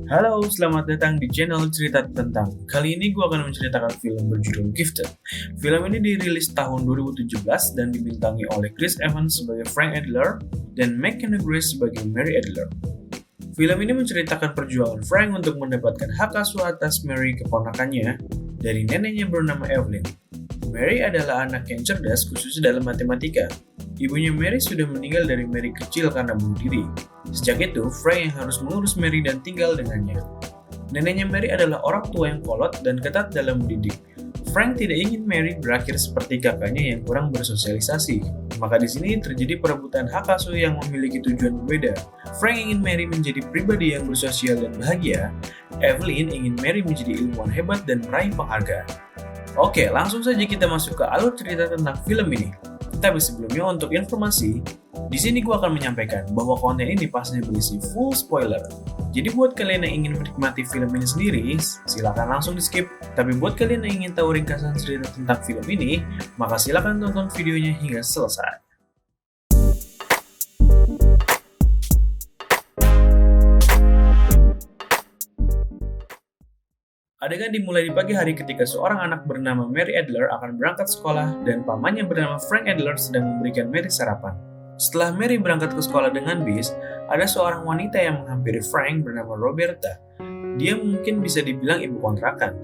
Halo, selamat datang di channel Cerita Tentang. Kali ini gue akan menceritakan film berjudul Gifted. Film ini dirilis tahun 2017 dan dibintangi oleh Chris Evans sebagai Frank Adler dan McKenna Grace sebagai Mary Adler. Film ini menceritakan perjuangan Frank untuk mendapatkan hak asuh atas Mary keponakannya dari neneknya bernama Evelyn. Mary adalah anak yang cerdas khususnya dalam matematika. Ibunya Mary sudah meninggal dari Mary kecil karena bunuh diri. Sejak itu, Frank yang harus mengurus Mary dan tinggal dengannya. Neneknya Mary adalah orang tua yang kolot dan ketat dalam mendidik. Frank tidak ingin Mary berakhir seperti kakaknya yang kurang bersosialisasi. Maka di sini terjadi perebutan hak asuh yang memiliki tujuan berbeda. Frank ingin Mary menjadi pribadi yang bersosial dan bahagia. Evelyn ingin Mary menjadi ilmuwan hebat dan meraih penghargaan. Oke, langsung saja kita masuk ke alur cerita tentang film ini. Tapi sebelumnya untuk informasi, di sini gue akan menyampaikan bahwa konten ini pastinya berisi full spoiler. Jadi buat kalian yang ingin menikmati film ini sendiri, silakan langsung di skip. Tapi buat kalian yang ingin tahu ringkasan cerita tentang film ini, maka silakan tonton videonya hingga selesai. Adegan dimulai di pagi hari ketika seorang anak bernama Mary Adler akan berangkat sekolah dan pamannya bernama Frank Adler sedang memberikan Mary sarapan. Setelah Mary berangkat ke sekolah dengan bis, ada seorang wanita yang menghampiri Frank bernama Roberta. Dia mungkin bisa dibilang ibu kontrakan.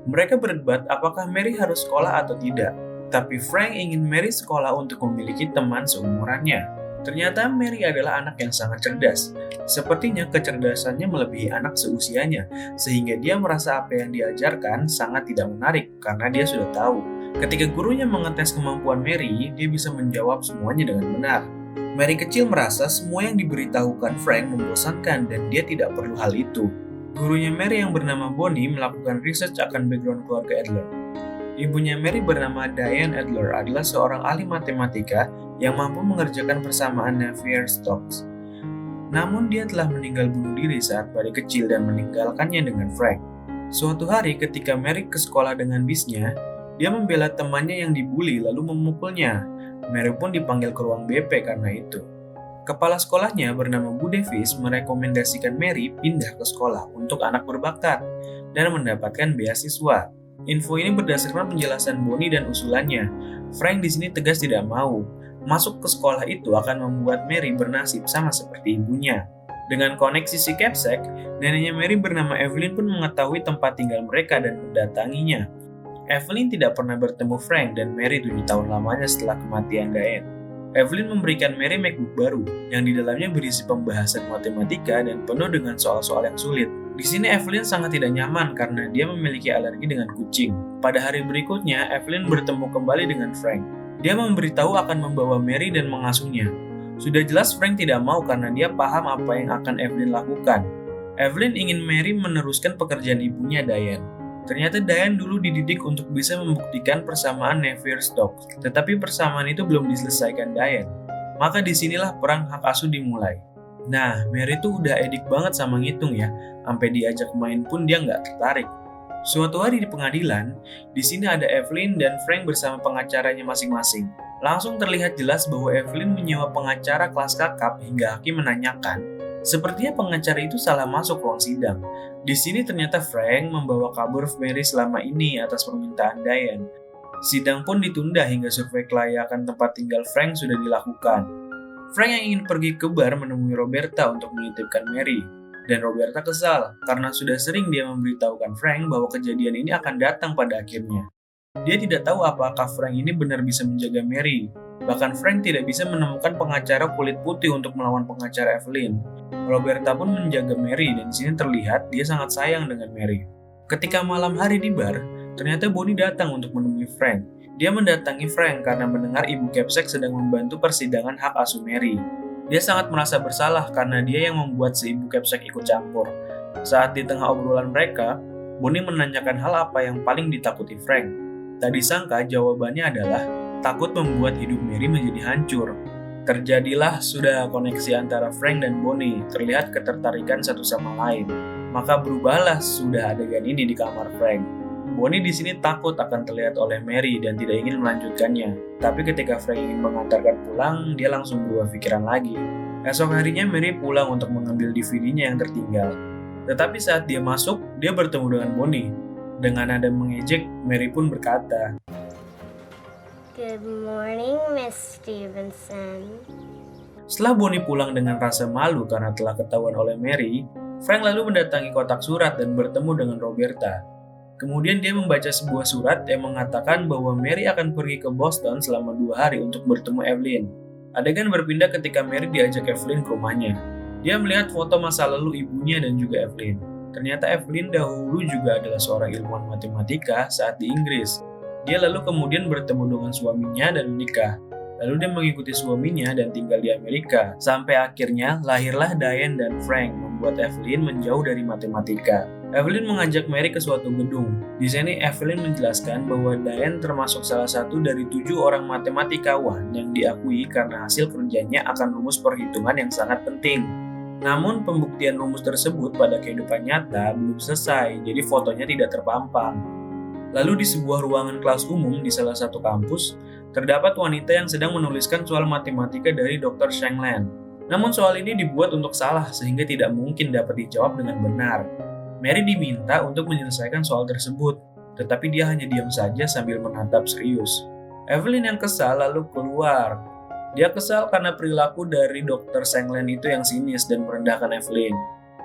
Mereka berdebat apakah Mary harus sekolah atau tidak, tapi Frank ingin Mary sekolah untuk memiliki teman seumurannya. Ternyata Mary adalah anak yang sangat cerdas. Sepertinya kecerdasannya melebihi anak seusianya, sehingga dia merasa apa yang diajarkan sangat tidak menarik karena dia sudah tahu. Ketika gurunya mengetes kemampuan Mary, dia bisa menjawab semuanya dengan benar. Mary kecil merasa semua yang diberitahukan Frank membosankan dan dia tidak perlu hal itu. Gurunya Mary yang bernama Bonnie melakukan research akan background keluarga Adler. Ibunya Mary bernama Diane Adler adalah seorang ahli matematika yang mampu mengerjakan persamaan Navier-Stokes. Namun dia telah meninggal bunuh diri saat pada kecil dan meninggalkannya dengan Frank. Suatu hari ketika Mary ke sekolah dengan bisnya, dia membela temannya yang dibully lalu memukulnya. Mary pun dipanggil ke ruang BP karena itu. Kepala sekolahnya bernama Bu Davis merekomendasikan Mary pindah ke sekolah untuk anak berbakat dan mendapatkan beasiswa. Info ini berdasarkan penjelasan Bonnie dan usulannya. Frank di sini tegas tidak mau. Masuk ke sekolah itu akan membuat Mary bernasib sama seperti ibunya. Dengan koneksi si Capsack, neneknya Mary bernama Evelyn pun mengetahui tempat tinggal mereka dan mendatanginya. Evelyn tidak pernah bertemu Frank dan Mary 7 tahun lamanya setelah kematian Diane. Evelyn memberikan Mary MacBook baru, yang di dalamnya berisi pembahasan matematika dan penuh dengan soal-soal yang sulit. Di sini Evelyn sangat tidak nyaman karena dia memiliki alergi dengan kucing. Pada hari berikutnya, Evelyn bertemu kembali dengan Frank. Dia memberitahu akan membawa Mary dan mengasuhnya. Sudah jelas Frank tidak mau karena dia paham apa yang akan Evelyn lakukan. Evelyn ingin Mary meneruskan pekerjaan ibunya Diane. Ternyata Diane dulu dididik untuk bisa membuktikan persamaan Navier-Stokes, tetapi persamaan itu belum diselesaikan Diane. Maka disinilah perang hak asuh dimulai. Nah, Mary tuh udah edik banget sama ngitung ya, sampai diajak main pun dia nggak tertarik. Suatu hari di pengadilan, di sini ada Evelyn dan Frank bersama pengacaranya masing-masing. Langsung terlihat jelas bahwa Evelyn menyewa pengacara kelas kakap hingga hakim menanyakan, sepertinya pengacara itu salah masuk ruang sidang. Di sini ternyata Frank membawa kabur Mary selama ini atas permintaan Diane. Sidang pun ditunda hingga survei kelayakan tempat tinggal Frank sudah dilakukan. Frank yang ingin pergi ke bar menemui Roberta untuk menitipkan Mary. Dan Roberta kesal karena sudah sering dia memberitahukan Frank bahwa kejadian ini akan datang pada akhirnya. Dia tidak tahu apakah Frank ini benar bisa menjaga Mary. Bahkan Frank tidak bisa menemukan pengacara kulit putih untuk melawan pengacara Evelyn. Roberta pun menjaga Mary dan di sini terlihat dia sangat sayang dengan Mary. Ketika malam hari di bar, ternyata Bonnie datang untuk menemui Frank. Dia mendatangi Frank karena mendengar ibu Capsack sedang membantu persidangan hak asuh Mary. Dia sangat merasa bersalah karena dia yang membuat si ibu Capsack ikut campur. Saat di tengah obrolan mereka, Bonnie menanyakan hal apa yang paling ditakuti Frank. Tak disangka jawabannya adalah takut membuat hidup Mary menjadi hancur. Terjadilah sudah koneksi antara Frank dan Bonnie, terlihat ketertarikan satu sama lain. Maka berubahlah sudah adegan ini di kamar Frank. Bonnie di sini takut akan terlihat oleh Mary dan tidak ingin melanjutkannya. Tapi ketika Frank ingin mengantarkan pulang, dia langsung berubah pikiran lagi. Esok harinya Mary pulang untuk mengambil DVD-nya yang tertinggal. Tetapi saat dia masuk, dia bertemu dengan Bonnie. Dengan nada mengejek, Mary pun berkata, Good morning, Miss Stevenson. Setelah Bonnie pulang dengan rasa malu karena telah ketahuan oleh Mary, Frank lalu mendatangi kotak surat dan bertemu dengan Roberta. Kemudian dia membaca sebuah surat yang mengatakan bahwa Mary akan pergi ke Boston selama 2 hari untuk bertemu Evelyn. Adegan berpindah ketika Mary diajak Evelyn ke rumahnya. Dia melihat foto masa lalu ibunya dan juga Evelyn. Ternyata Evelyn dahulu juga adalah seorang ilmuwan matematika saat di Inggris. Dia lalu kemudian bertemu dengan suaminya dan menikah. Lalu dia mengikuti suaminya dan tinggal di Amerika. Sampai akhirnya lahirlah Diane dan Frank, membuat Evelyn menjauh dari matematika. Evelyn mengajak Mary ke suatu gedung. Di sini Evelyn menjelaskan bahwa Diane termasuk salah satu dari 7 orang matematikawan yang diakui karena hasil kerjanya akan rumus perhitungan yang sangat penting. Namun pembuktian rumus tersebut pada kehidupan nyata belum selesai, jadi fotonya tidak terpampang. Lalu di sebuah ruangan kelas umum di salah satu kampus, terdapat wanita yang sedang menuliskan soal matematika dari Dr. Shankland. Namun soal ini dibuat untuk salah sehingga tidak mungkin dapat dijawab dengan benar. Mary diminta untuk menyelesaikan soal tersebut, tetapi dia hanya diam saja sambil menatap serius. Evelyn yang kesal lalu keluar. Dia kesal karena perilaku dari Dr. Shankland itu yang sinis dan merendahkan Evelyn.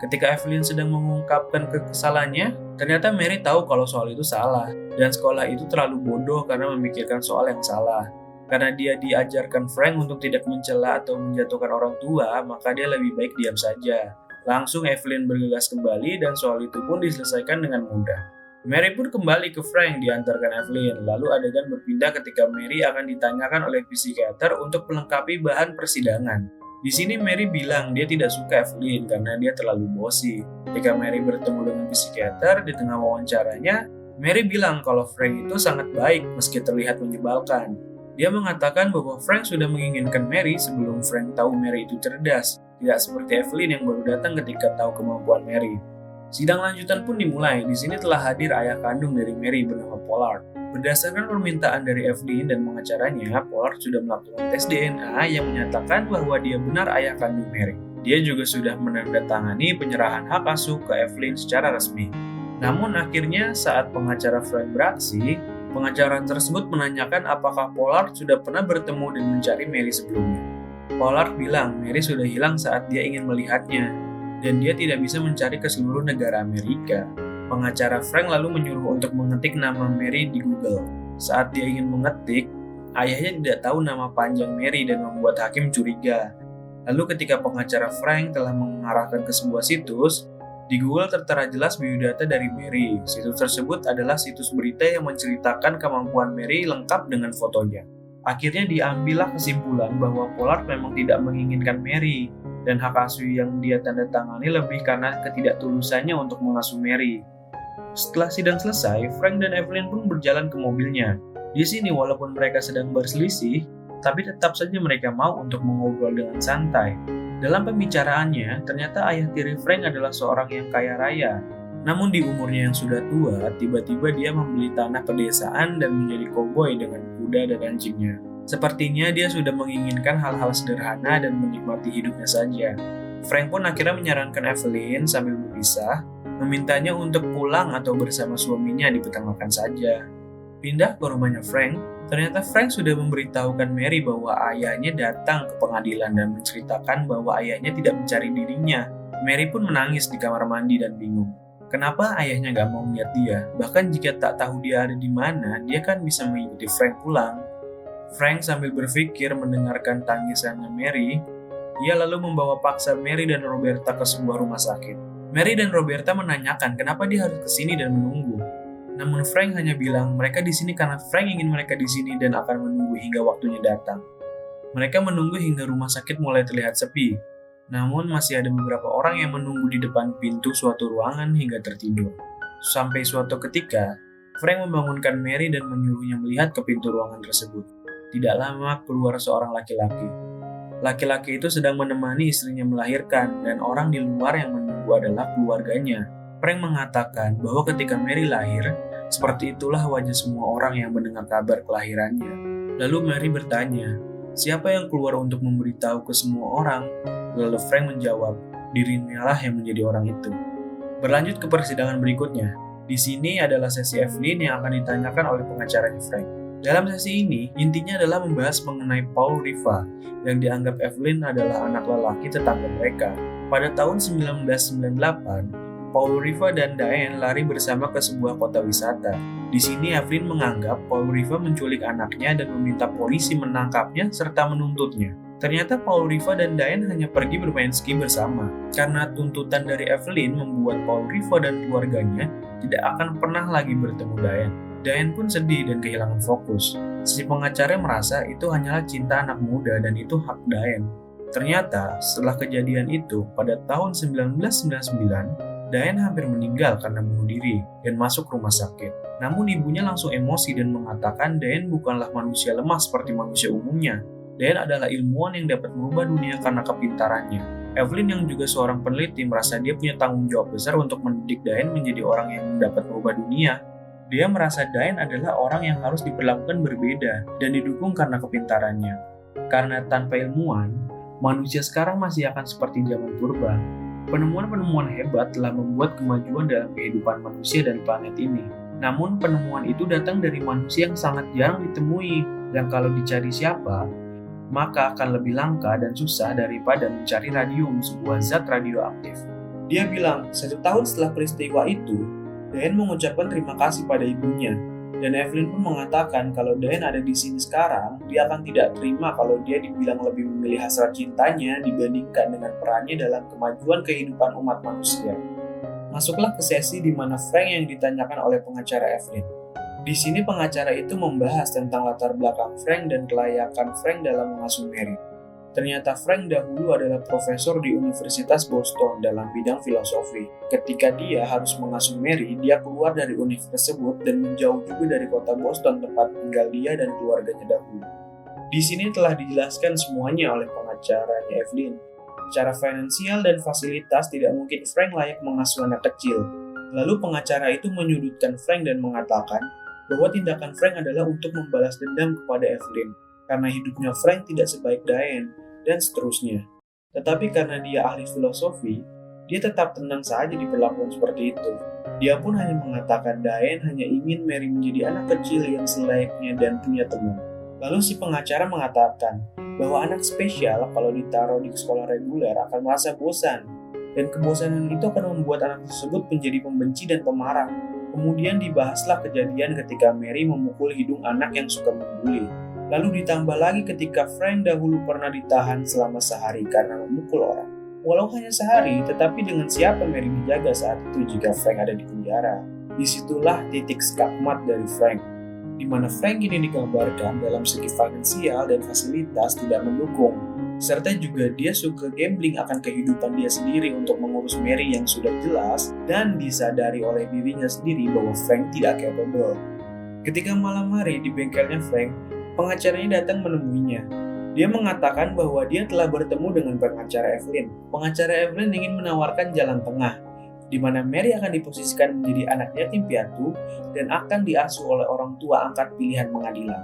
Ketika Evelyn sedang mengungkapkan kekesalannya, ternyata Mary tahu kalau soal itu salah, dan sekolah itu terlalu bodoh karena memikirkan soal yang salah. Karena dia diajarkan Frank untuk tidak mencela atau menjatuhkan orang tua, maka dia lebih baik diam saja. Langsung Evelyn bergegas kembali dan soal itu pun diselesaikan dengan mudah. Mary pun kembali ke Frank diantarkan Evelyn, lalu adegan berpindah ketika Mary akan ditanyakan oleh psikiater untuk melengkapi bahan persidangan. Di sini Mary bilang dia tidak suka Evelyn karena dia terlalu bosi. Ketika Mary bertemu dengan psikiater di tengah wawancaranya, Mary bilang kalau Frank itu sangat baik meski terlihat menyebalkan. Dia mengatakan bahwa Frank sudah menginginkan Mary sebelum Frank tahu Mary itu cerdas, tidak seperti Evelyn yang baru datang ketika tahu kemampuan Mary. Sidang lanjutan pun dimulai. Di sini telah hadir ayah kandung dari Mary bernama Pollard. Berdasarkan permintaan dari Evelyn dan pengacaranya, Pollard sudah melakukan tes DNA yang menyatakan bahwa dia benar ayah kandung Mary. Dia juga sudah menandatangani penyerahan hak asuh ke Evelyn secara resmi. Namun akhirnya saat pengacara Frank beraksi, pengacara tersebut menanyakan apakah Pollard sudah pernah bertemu dan mencari Mary sebelumnya. Pollard bilang Mary sudah hilang saat dia ingin melihatnya, dan dia tidak bisa mencari ke seluruh negara Amerika. Pengacara Frank lalu menyuruh untuk mengetik nama Mary di Google. Saat dia ingin mengetik, ayahnya tidak tahu nama panjang Mary dan membuat hakim curiga. Lalu ketika pengacara Frank telah mengarahkan ke sebuah situs, di Google tertera jelas biodata dari Mary. Situs tersebut adalah situs berita yang menceritakan kemampuan Mary lengkap dengan fotonya. Akhirnya diambillah kesimpulan bahwa Pollard memang tidak menginginkan Mary, dan hak asuh yang dia tanda tangani lebih karena ketidaktulusannya untuk mengasuh Mary. Setelah sidang selesai, Frank dan Evelyn pun berjalan ke mobilnya. Di sini walaupun mereka sedang berselisih, tapi tetap saja mereka mau untuk mengobrol dengan santai. Dalam pembicaraannya, ternyata ayah tiri Frank adalah seorang yang kaya raya. Namun di umurnya yang sudah tua, tiba-tiba dia membeli tanah pedesaan dan menjadi koboi dengan kuda dan anjingnya. Sepertinya dia sudah menginginkan hal-hal sederhana dan menikmati hidupnya saja. Frank pun akhirnya menyarankan Evelyn sambil berpisah, memintanya untuk pulang atau bersama suaminya di petang makan saja. Pindah ke rumahnya Frank, ternyata Frank sudah memberitahukan Mary bahwa ayahnya datang ke pengadilan dan menceritakan bahwa ayahnya tidak mencari dirinya. Mary pun menangis di kamar mandi dan bingung. Kenapa ayahnya gak mau melihat dia? Bahkan jika tak tahu dia ada di mana, dia kan bisa mengikuti Frank pulang. Frank sambil berpikir mendengarkan tangisannya Mary, ia lalu membawa paksa Mary dan Roberta ke sebuah rumah sakit. Mary dan Roberta menanyakan kenapa dia harus ke sini dan menunggu. Namun Frank hanya bilang mereka di sini karena Frank ingin mereka di sini dan akan menunggu hingga waktunya datang. Mereka menunggu hingga rumah sakit mulai terlihat sepi. Namun masih ada beberapa orang yang menunggu di depan pintu suatu ruangan hingga tertidur. Sampai suatu ketika, Frank membangunkan Mary dan menyuruhnya melihat ke pintu ruangan tersebut. Tidak lama keluar seorang laki-laki. Laki-laki itu sedang menemani istrinya melahirkan dan orang di luar yang menunggu adalah keluarganya. Frank mengatakan bahwa ketika Mary lahir, seperti itulah wajah semua orang yang mendengar kabar kelahirannya. Lalu Mary bertanya, siapa yang keluar untuk memberitahu ke semua orang? Lalu Frank menjawab, dirinya lah yang menjadi orang itu. Berlanjut ke persidangan berikutnya. Di sini adalah sesi Evelyn yang akan ditanyakan oleh pengacaranya Frank. Dalam sesi ini, intinya adalah membahas mengenai Paul Riva, yang dianggap Evelyn adalah anak lelaki tetangga mereka. Pada tahun 1998, Paul Riva dan Diane lari bersama ke sebuah kota wisata. Di sini Evelyn menganggap Paul Riva menculik anaknya dan meminta polisi menangkapnya serta menuntutnya. Ternyata Paul Riva dan Diane hanya pergi bermain ski bersama. Karena tuntutan dari Evelyn membuat Paul Riva dan keluarganya tidak akan pernah lagi bertemu Diane. Diane pun sedih dan kehilangan fokus. Si pengacara merasa itu hanyalah cinta anak muda dan itu hak Diane. Ternyata setelah kejadian itu, pada tahun 1999, Diane hampir meninggal karena bunuh diri dan masuk rumah sakit. Namun ibunya langsung emosi dan mengatakan Diane bukanlah manusia lemah seperti manusia umumnya. Diane adalah ilmuwan yang dapat merubah dunia karena kepintarannya. Evelyn yang juga seorang peneliti merasa dia punya tanggung jawab besar untuk mendidik Diane menjadi orang yang dapat merubah dunia. Dia merasa Diane adalah orang yang harus diperlakukan berbeda dan didukung karena kepintarannya. Karena tanpa ilmuwan, manusia sekarang masih akan seperti zaman purba. Penemuan-penemuan hebat telah membuat kemajuan dalam kehidupan manusia dan planet ini. Namun penemuan itu datang dari manusia yang sangat jarang ditemui, yang kalau dicari siapa, maka akan lebih langka dan susah daripada mencari radium, sebuah zat radioaktif. Dia bilang, 1 tahun setelah peristiwa itu, Diane mengucapkan terima kasih pada ibunya. Dan Evelyn pun mengatakan kalau Diane ada di sini sekarang, dia akan tidak terima kalau dia dibilang lebih memilih hasrat cintanya dibandingkan dengan perannya dalam kemajuan kehidupan umat manusia. Masuklah ke sesi di mana Frank yang ditanyakan oleh pengacara Evelyn. Di sini pengacara itu membahas tentang latar belakang Frank dan kelayakan Frank dalam mengasuh Mary. Ternyata Frank dahulu adalah profesor di Universitas Boston dalam bidang filosofi. Ketika dia harus mengasuh Mary, dia keluar dari universitas tersebut dan menjauh juga dari kota Boston tempat tinggal dia dan keluarganya dahulu. Di sini telah dijelaskan semuanya oleh pengacaranya Evelyn. Secara finansial dan fasilitas tidak mungkin Frank layak mengasuh anak kecil. Lalu pengacara itu menyudutkan Frank dan mengatakan bahwa tindakan Frank adalah untuk membalas dendam kepada Evelyn karena hidupnya Frank tidak sebaik Diane, dan seterusnya. Tetapi karena dia ahli filosofi, dia tetap tenang saja diperlakukan seperti itu. Dia pun hanya mengatakan Diane hanya ingin Mary menjadi anak kecil yang selayaknya dan punya teman. Lalu si pengacara mengatakan bahwa anak spesial kalau ditaruh di sekolah reguler akan merasa bosan, dan kebosanan itu akan membuat anak tersebut menjadi pembenci dan pemarah. Kemudian dibahaslah kejadian ketika Mary memukul hidung anak yang suka membuli. Lalu ditambah lagi ketika Frank dahulu pernah ditahan selama sehari karena memukul orang. Walau hanya sehari, tetapi dengan siapa Mary dijaga saat itu jika Frank ada di penjara? Disitulah titik skakmat dari Frank, di mana Frank ini digambarkan dalam segi finansial dan fasilitas tidak mendukung, serta juga dia suka gambling akan kehidupan dia sendiri untuk mengurus Mary yang sudah jelas dan disadari oleh dirinya sendiri bahwa Frank tidak capable. Ketika malam hari di bengkelnya Frank, pengacaranya datang menemuinya. Dia mengatakan bahwa dia telah bertemu dengan pengacara Evelyn. Pengacara Evelyn ingin menawarkan jalan tengah, di mana Mary akan diposisikan menjadi anak yatim piatu dan akan diasuh oleh orang tua angkat pilihan pengadilan.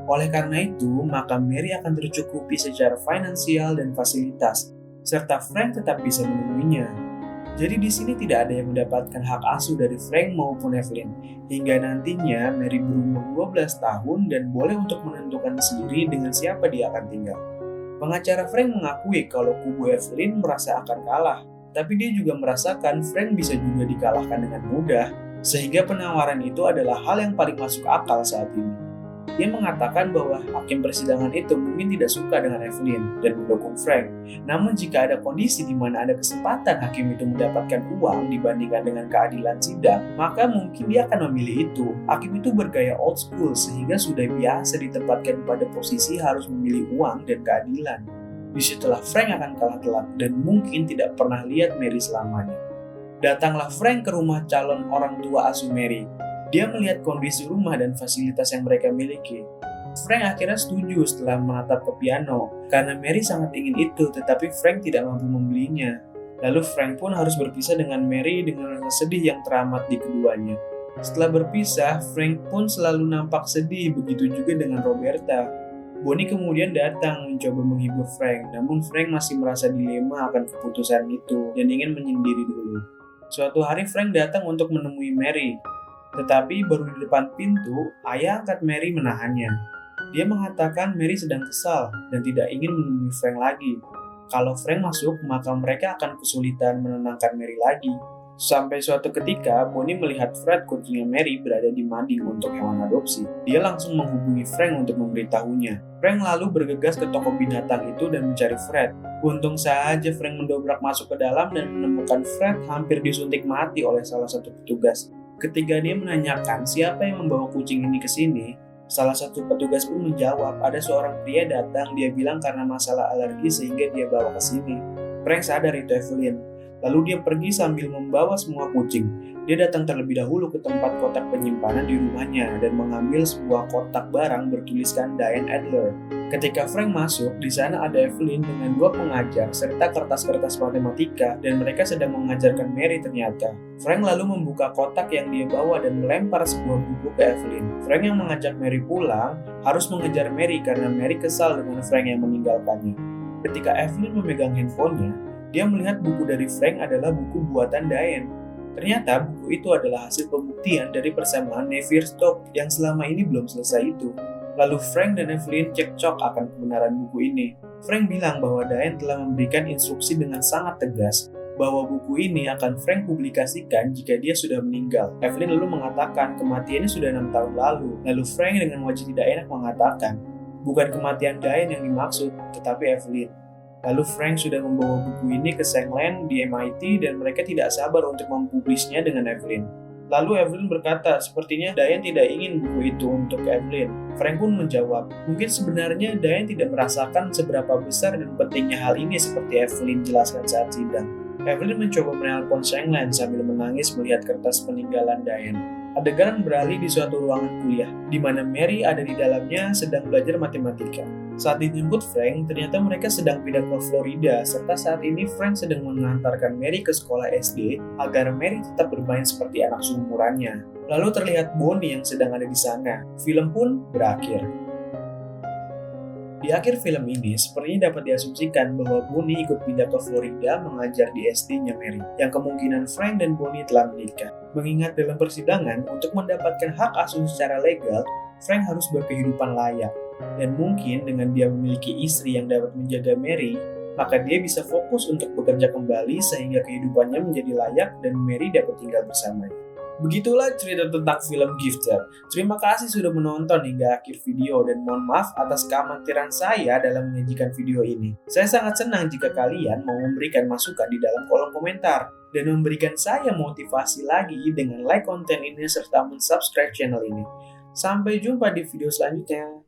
Oleh karena itu, maka Mary akan tercukupi secara finansial dan fasilitas, serta Frank tetap bisa menemuinya. Jadi di sini tidak ada yang mendapatkan hak asuh dari Frank maupun Evelyn, hingga nantinya Mary berumur 12 tahun dan boleh untuk menentukan sendiri dengan siapa dia akan tinggal. Pengacara Frank mengakui kalau kubu Evelyn merasa akan kalah, tapi dia juga merasakan Frank bisa juga dikalahkan dengan mudah, sehingga penawaran itu adalah hal yang paling masuk akal saat ini. Dia mengatakan bahwa hakim persidangan itu mungkin tidak suka dengan Evelyn dan mendukung Frank. Namun jika ada kondisi di mana ada kesempatan hakim itu mendapatkan uang dibandingkan dengan keadilan sidang, maka mungkin dia akan memilih itu. Hakim itu bergaya old school sehingga sudah biasa ditempatkan pada posisi harus memilih uang dan keadilan. Disitulah Frank akan kalah telak dan mungkin tidak pernah lihat Mary selamanya. Datanglah Frank ke rumah calon orang tua asuh Mary. Dia melihat kondisi rumah dan fasilitas yang mereka miliki. Frank akhirnya setuju setelah menatap ke piano, karena Mary sangat ingin itu, tetapi Frank tidak mampu membelinya. Lalu Frank pun harus berpisah dengan Mary dengan rasa sedih yang teramat di keduanya. Setelah berpisah, Frank pun selalu nampak sedih, begitu juga dengan Roberta. Bonnie kemudian datang mencoba menghibur Frank, namun Frank masih merasa dilema akan keputusan itu dan ingin menyendiri dulu. Suatu hari Frank datang untuk menemui Mary. Tetapi baru di depan pintu, ayah angkat Mary menahannya. Dia mengatakan Mary sedang kesal dan tidak ingin menemui Frank lagi. Kalau Frank masuk, maka mereka akan kesulitan menenangkan Mary lagi. Sampai suatu ketika, Bonnie melihat Fred, kucingnya Mary, berada di mading untuk hewan adopsi. Dia langsung menghubungi Frank untuk memberitahunya. Frank lalu bergegas ke toko binatang itu dan mencari Fred. Untung saja Frank mendobrak masuk ke dalam dan menemukan Fred hampir disuntik mati oleh salah satu petugas. Ketika dia menanyakan siapa yang membawa kucing ini ke sini, salah satu petugas pun menjawab ada seorang pria datang, dia bilang karena masalah alergi sehingga dia bawa ke sini. Frank sadar itu Evelyn. Lalu dia pergi sambil membawa semua kucing. Dia datang terlebih dahulu ke tempat kotak penyimpanan di rumahnya dan mengambil sebuah kotak barang bertuliskan Diane Adler. Ketika Frank masuk, di sana ada Evelyn dengan 2 pengajar serta kertas-kertas matematika dan mereka sedang mengajarkan Mary ternyata. Frank lalu membuka kotak yang dia bawa dan melempar sebuah buku ke Evelyn. Frank yang mengajak Mary pulang harus mengejar Mary karena Mary kesal dengan Frank yang meninggalkannya. Ketika Evelyn memegang handphonenya, dia melihat buku dari Frank adalah buku buatan Diane. Ternyata buku itu adalah hasil pembuktian dari persamaan Navier-Stokes yang selama ini belum selesai itu. Lalu Frank dan Evelyn cekcok akan kebenaran buku ini. Frank bilang bahwa Diane telah memberikan instruksi dengan sangat tegas bahwa buku ini akan Frank publikasikan jika dia sudah meninggal. Evelyn lalu mengatakan kematiannya sudah 6 tahun lalu. Lalu Frank dengan wajah tidak enak mengatakan, bukan kematian Diane yang dimaksud, tetapi Evelyn. Lalu Frank sudah membawa buku ini ke Sangland di MIT dan mereka tidak sabar untuk mempublisnya dengan Evelyn. Lalu Evelyn berkata, sepertinya Diane tidak ingin buku itu untuk Evelyn. Frank pun menjawab, mungkin sebenarnya Diane tidak merasakan seberapa besar dan pentingnya hal ini seperti Evelyn jelaskan saat sidang. Evelyn mencoba menelpon Sangland sambil menangis melihat kertas peninggalan Diane. Adegan beralih di suatu ruangan kuliah, di mana Mary ada di dalamnya sedang belajar matematika. Saat dijemput Frank, ternyata mereka sedang pindah ke Florida, serta saat ini Frank sedang mengantarkan Mary ke sekolah SD agar Mary tetap bermain seperti anak seumurannya. Lalu terlihat Bonnie yang sedang ada di sana. Film pun berakhir. Di akhir film ini, sepertinya dapat diasumsikan bahwa Bonnie ikut pindah ke Florida mengajar di SD-nya Mary, yang kemungkinan Frank dan Bonnie telah menikah. Mengingat dalam persidangan, untuk mendapatkan hak asuh secara legal, Frank harus berkehidupan layak. Dan mungkin dengan dia memiliki istri yang dapat menjaga Mary, maka dia bisa fokus untuk bekerja kembali sehingga kehidupannya menjadi layak dan Mary dapat tinggal bersamanya. Begitulah cerita tentang film Gifted. Terima kasih sudah menonton hingga akhir video dan mohon maaf atas keamantiran saya dalam menyajikan video ini. Saya sangat senang jika kalian mau memberikan masukan di dalam kolom komentar dan memberikan saya motivasi lagi dengan like konten ini serta mensubscribe channel ini. Sampai jumpa di video selanjutnya.